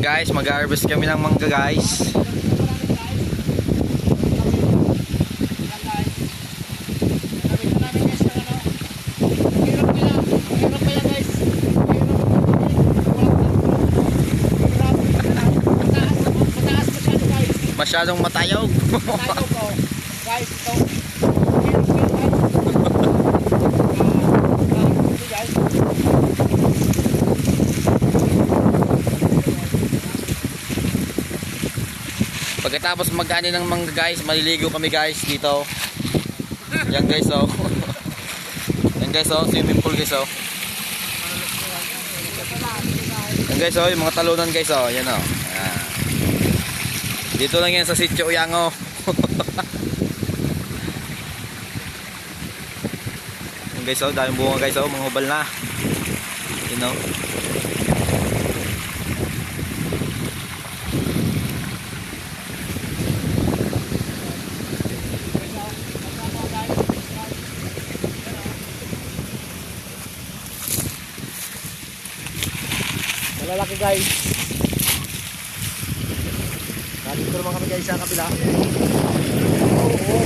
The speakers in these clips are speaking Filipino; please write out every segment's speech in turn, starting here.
Guys, mag-harvest kami ng mangga guys. Masyadong matayog. Guys, ito. Pagkatapos mag-ani ng mangga guys, maliligo kami guys dito. Yan guys oh. Yan guys oh, swimming pool guys oh. Yan guys oh, yung mga talunan guys oh, yan oh. Yan. Dito lang yan sa Sitio Uyango. Yan guys oh, daming bunga guys oh, mga hubal na. You know. Malalaki guys. Dito naman kami guys sa kabila. Oo.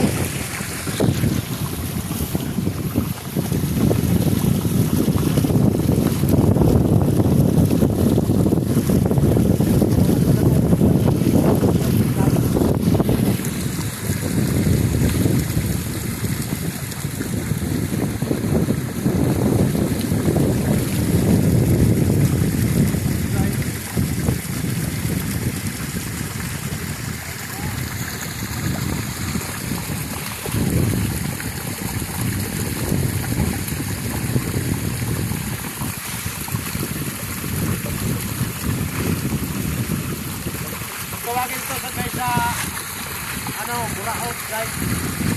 Tawagin ito sa guys sa Buraot guys.